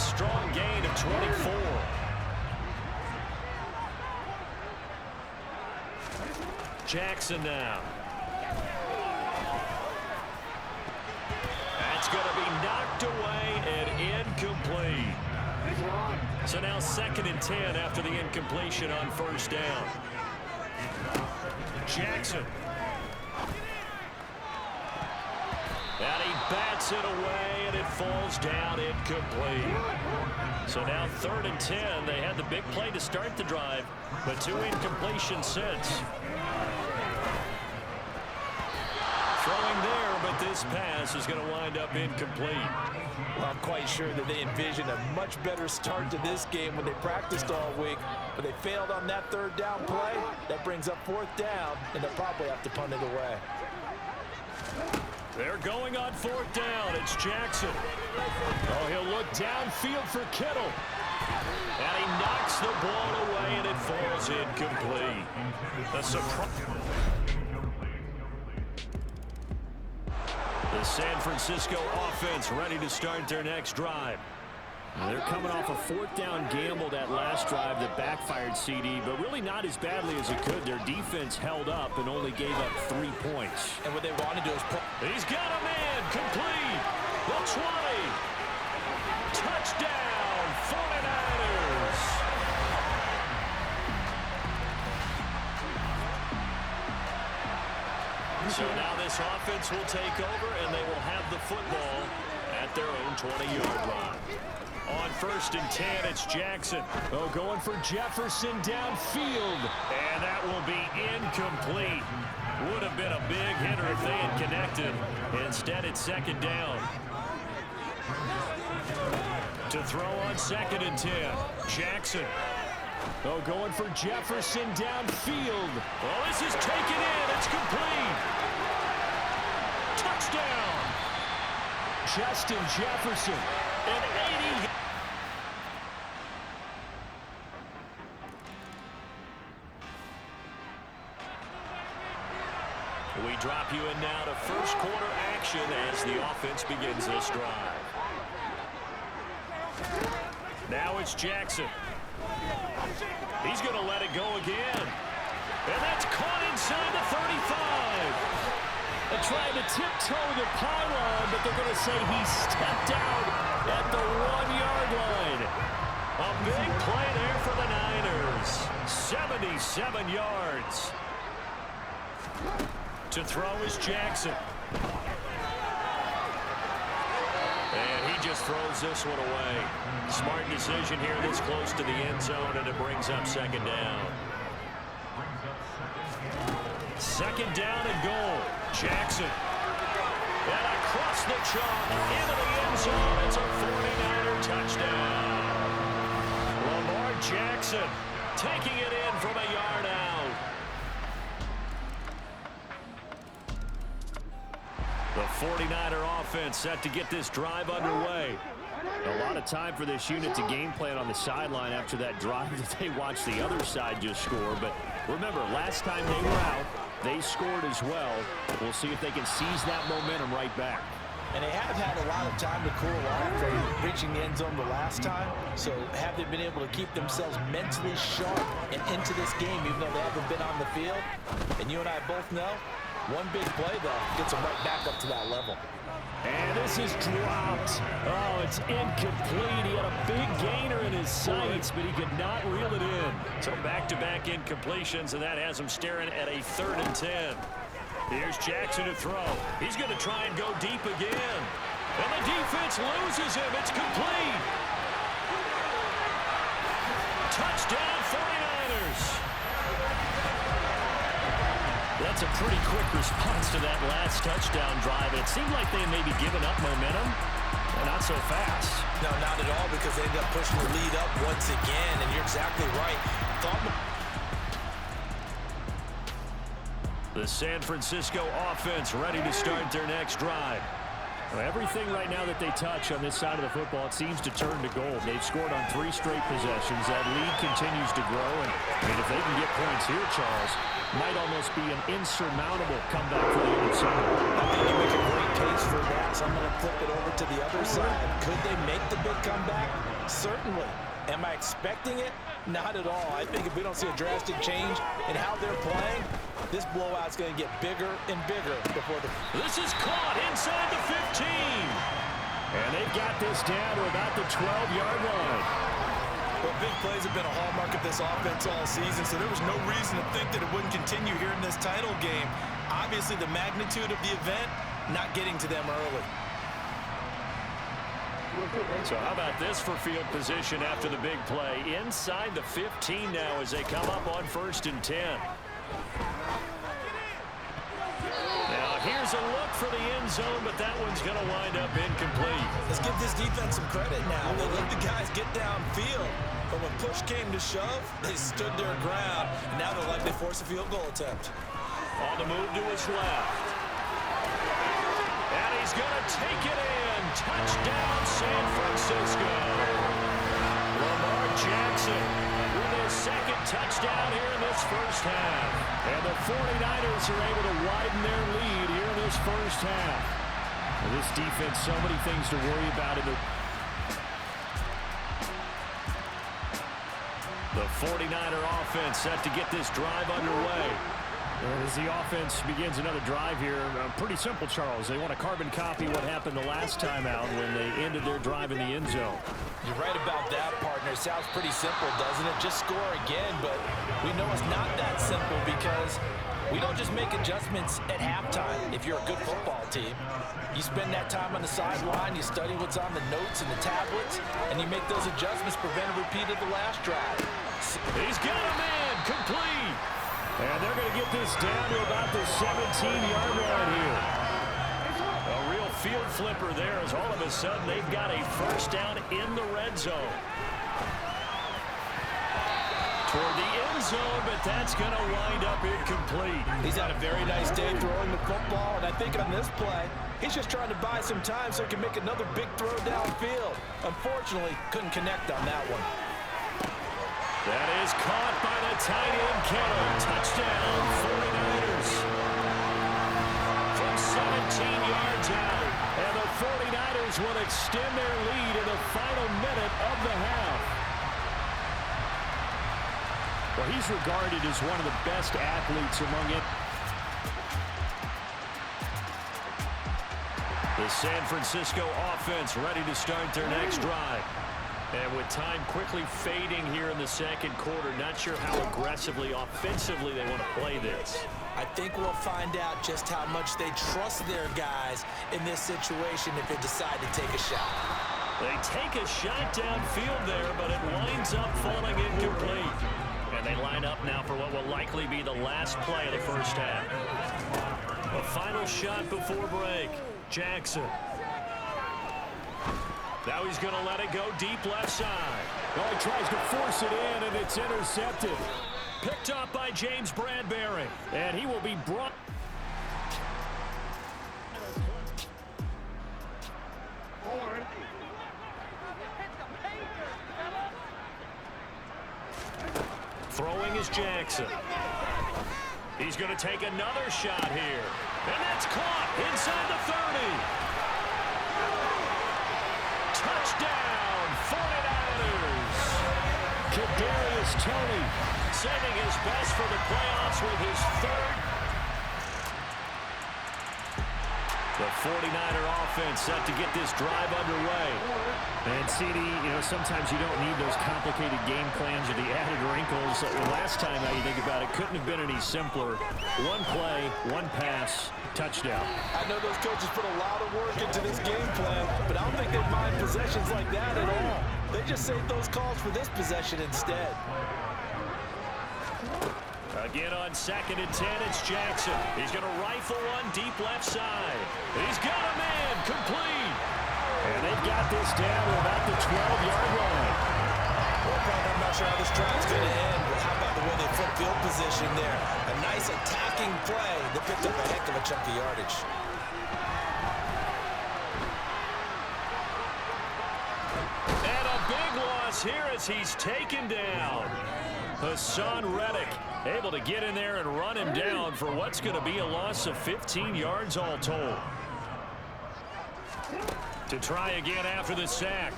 strong gain of 24. Jackson now. That's going to be knocked away and incomplete. So now 2nd and 10 after the incompletion on 1st down. Jackson. And he bats it away, and it falls down incomplete. So now 3rd and 10. They had the big play to start the drive, but 2 incompletions since. Throwing there, but this pass is going to wind up incomplete. Well, I'm quite sure that they envisioned a much better start to this game when they practiced all week, but they failed on that 3rd down play. That brings up 4th down, and they'll probably have to punt it away. They're going on 4th down. It's Jackson. Oh, he'll look downfield for Kittle. And he knocks the ball away, and it falls incomplete. A surprise. The San Francisco offense ready to start their next drive. They're coming off a 4th down gamble that last drive that backfired, CD, but really not as badly as it could. Their defense held up and only gave up 3 points. And what they want to do is... He's got a man complete. The 20. Touchdown, 49ers. So now this offense will take over, and they will have the football at their own 20-yard line. On 1st and 10, it's Jackson. Oh, going for Jefferson downfield. And that will be incomplete. Would have been a big hitter if they had connected. Instead, it's 2nd down. To throw on 2nd and 10, Jackson. Oh, going for Jefferson downfield. Oh, this is taken in. It's complete. Touchdown. Justin Jefferson. An 80. We drop you in now to 1st quarter action as the offense begins this drive. Now it's Jackson. He's going to let it go again. And that's caught inside the 35. They're trying to tiptoe the pylon, but they're going to say he stepped out at the 1-yard line. A big play there for the Niners. 77 yards. To throw is Jackson. And he just throws this one away. Smart decision here this close to the end zone, and it brings up 2nd down. 2nd down and goal. Jackson. And across the chalk into the end zone. It's a 49er touchdown. Lamar Jackson taking it in from a yard out. The 49er offense set to get this drive underway. A lot of time for this unit to game plan on the sideline after that drive that they watched the other side just score. But remember, last time they were out, they scored as well. We'll see if they can seize that momentum right back. And they have had a lot of time to cool off from reaching the end zone the last time. So have they been able to keep themselves mentally sharp and into this game, even though they haven't been on the field? And you and I both know, one big play, though, gets them right back up to that level. And this is dropped. Oh, it's incomplete. He had a big gainer in his sights, but he could not reel it in. So back-to-back incompletions, and that has him staring at a 3rd and 10. Here's Jackson to throw. He's going to try and go deep again. And the defense loses him. It's complete. Touchdown, 49ers. That's a pretty quick response to that last touchdown drive. It seemed like they had maybe given up momentum. Well, not so fast. No, not at all, because they ended up pushing the lead up once again, and you're exactly right. The San Francisco offense ready to start their next drive. Well, everything right now that they touch on this side of the football, it seems to turn to gold. They've scored on 3 straight possessions. That lead continues to grow. And I mean, if they can get points here, Charles, might almost be an insurmountable comeback for the other side. I think you make a great case for that, so I'm going to flip it over to the other side. Could they make the big comeback? Certainly. Am I expecting it? Not at all. I think if we don't see a drastic change in how they're playing, this blowout's going to get bigger and bigger before the... This is caught inside the 15. And they've got this down to about the 12-yard line. Well, big plays have been a hallmark of this offense all season, so there was no reason to think that it wouldn't continue here in this title game. Obviously, the magnitude of the event, not getting to them early. So how about this for field position after the big play? Inside the 15 now as they come up on 1st and 10. Now here's a look for the end zone, but that one's going to wind up incomplete. Let's give this defense some credit now. They let the guys get downfield, but when push came to shove, they stood their ground, and now they'll likely force a field goal attempt. On the move to his left. And he's going to take it in. Touchdown, San Francisco. Lamar Jackson with his 2nd touchdown here in this first half. And the 49ers are able to widen their lead here in this first half. Well, this defense, so many things to worry about in the 49er offense set to get this drive underway. As the offense begins another drive here, pretty simple, Charles. They want to carbon copy what happened the last time out when they ended their drive in the end zone. You're right about that, partner. Sounds pretty simple, doesn't it? Just score again, but we know it's not that simple because we don't just make adjustments at halftime if you're a good football team. You spend that time on the sideline, you study what's on the notes and the tablets, and you make those adjustments, prevent a repeat of the last drive. He's got a man, complete. And they're going to get this down to about the 17-yard line here. A real field flipper there as all of a sudden they've got a first down in the red zone. Toward the end zone, but that's going to wind up incomplete. He's had a very nice day throwing the football, and I think on this play, he's just trying to buy some time so he can make another big throw downfield. Unfortunately, couldn't connect on that one. That is caught by the tight end, Keller. Touchdown, 49ers. From 17 yards out. And the 49ers will extend their lead in the final minute of the half. Well, he's regarded as one of the best athletes among it. The San Francisco offense ready to start their next drive. And with time quickly fading here in the second quarter, not sure how aggressively, offensively they want to play this. I think we'll find out just how much they trust their guys in this situation if they decide to take a shot. They take a shot downfield there, but it winds up falling incomplete. And they line up now for what will likely be the last play of the first half. A final shot before break. Jackson. Now he's going to let it go deep left side. Oh, he tries to force it in, and it's intercepted. Picked up by James Bradbury. And he will be brought. Throwing is Jackson. He's going to take another shot here. And that's caught inside the 30. Touchdown, 49ers. Kadarius Toney saving his best for the playoffs with his 3rd. The 49er offense set to get this drive underway. And CD, sometimes you don't need those complicated game plans or the added wrinkles. Last time, now you think about it, couldn't have been any simpler. One play, one pass, touchdown. I know those coaches put a lot of work into this game plan, but I don't think they mind possessions like that at all. They just save those calls for this possession instead. Again on 2nd and 10, it's Jackson. He's going to rifle one deep left side. He's got a man, complete. And they've got this down to about the 12-yard line. Well, I'm not sure how this drive's going to end, but how about the way they flip field position there? A nice attacking play that picked up a heck of a chunk of yardage. loss here as he's taken down. Hassan Reddick able to get in there and run him down for what's going to be a loss of 15 yards all told. To try again after the sack.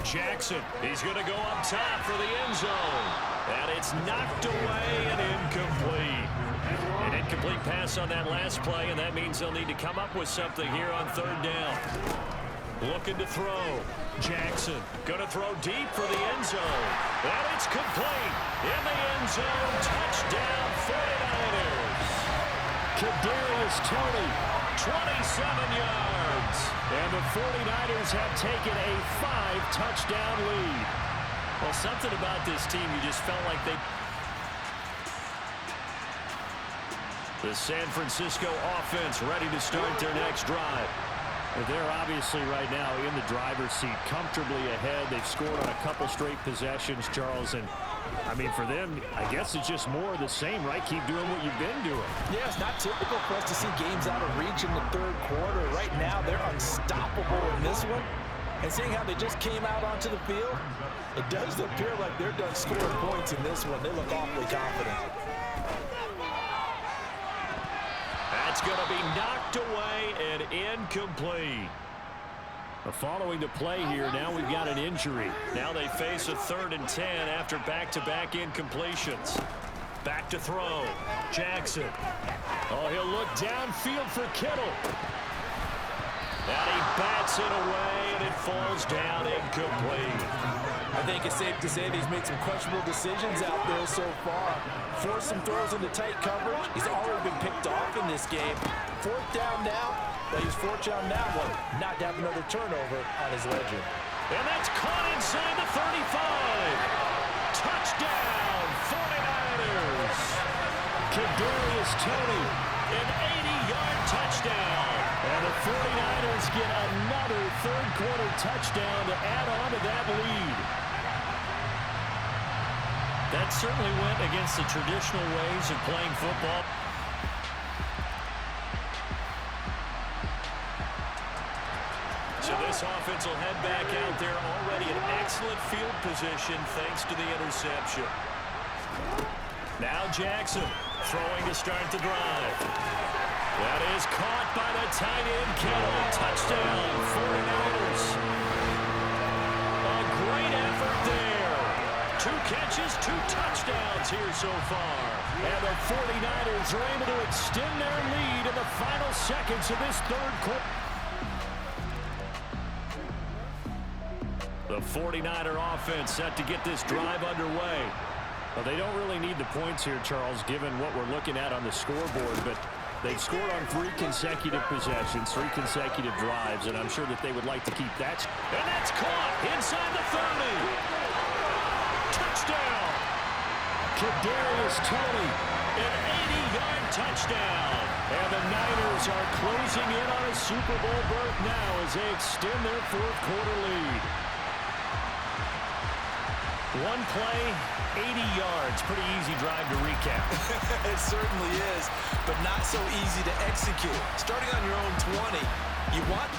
Jackson, he's going to go up top for the end zone. And it's knocked away and incomplete. An incomplete pass on that last play, and that means they'll need to come up with something here on third down. Looking to throw. Jackson going to throw deep for the end zone. And it's complete. In the end zone. Touchdown 49ers. Kadarius Toney, 27 yards. And the 49ers have taken a 5-touchdown lead. Well, something about this team, you just felt like they... The San Francisco offense ready to start their next drive. They're obviously right now in the driver's seat, comfortably ahead. They've scored on a couple straight possessions, Charles. And, I mean, for them, I guess it's just more of the same, right? Keep doing what you've been doing. Yeah, it's not typical for us to see games out of reach in the third quarter. Right now, they're unstoppable in this one. And seeing how they just came out onto the field, it does appear like they're done scoring points in this one. They look awfully confident. That's going to be knocked away and incomplete. Following the play here, now we've got an injury. Now they face a 3rd and 10 after back-to-back incompletions. Back to throw. Jackson. Oh, he'll look downfield for Kittle. And he bats it away, and it falls down incomplete. I think it's safe to say that he's made some questionable decisions out there so far. Forced some throws into tight coverage. He's already been picked off in this game. 4th down now, but he's fortunate on that one. Not to have another turnover on his ledger. And that's caught inside the 35. Touchdown, 49ers. Kadarius Toney, an 80-yard touchdown. And the 49ers get another third-quarter touchdown to add on to that lead. That certainly went against the traditional ways of playing football. So this offense will head back out there, already in excellent field position thanks to the interception. Now Jackson throwing to start the drive. That is caught by the tight end, Kittle. Touchdown, 49ers. A great effort there. 2 catches, 2 touchdowns here so far. And the 49ers are able to extend their lead in the final seconds of this third quarter. The 49er offense set to get this drive underway. Well, they don't really need the points here, Charles, given what we're looking at on the scoreboard, but they've scored on 3 consecutive possessions, 3 consecutive drives, and I'm sure that they would like to keep that. And that's caught inside the 30. Touchdown. Kadarius Toney, an 80-yard touchdown. And the Niners are closing in on a Super Bowl berth now as they extend their 4th quarter lead. One play, 80 yards. Pretty easy drive to recap. It certainly is, but not so easy to execute. Starting on your own 20, you want...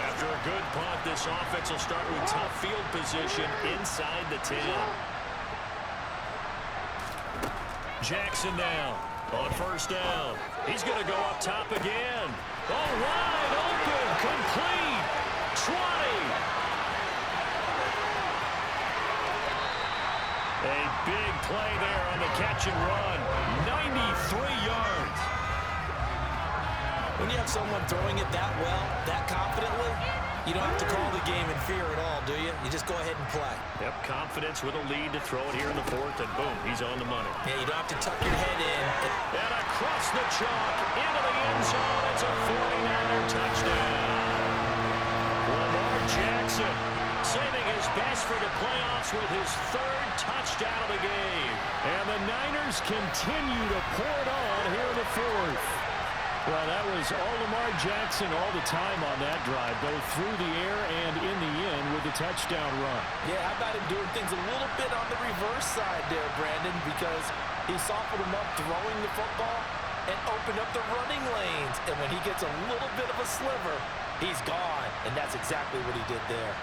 After a good punt, this offense will start with tough field position inside the 10. Jackson now on 1st down. He's going to go up top again. Oh, wide open, complete, 20. A big play there on the catch and run, 93 yards. When you have someone throwing it that well, that confidently, you don't have to call the game in fear at all, do you? You just go ahead and play. Yep, confidence with a lead to throw it here in the 4th, and boom, he's on the money. Yeah, you don't have to tuck your head in. And across the chalk, into the end zone, it's a 49er touchdown. Lamar Jackson saving his best for the playoffs with his 3rd touchdown of the game. And the Niners continue to pour it on here in the 4th. Well, that was all Lamar Jackson all the time on that drive, both through the air and in the end with the touchdown run. Yeah, how about him doing things a little bit on the reverse side there, Brandon, because he softened him up throwing the football, and open up the running lanes. And when he gets a little bit of a sliver, he's gone. And that's exactly what he did there.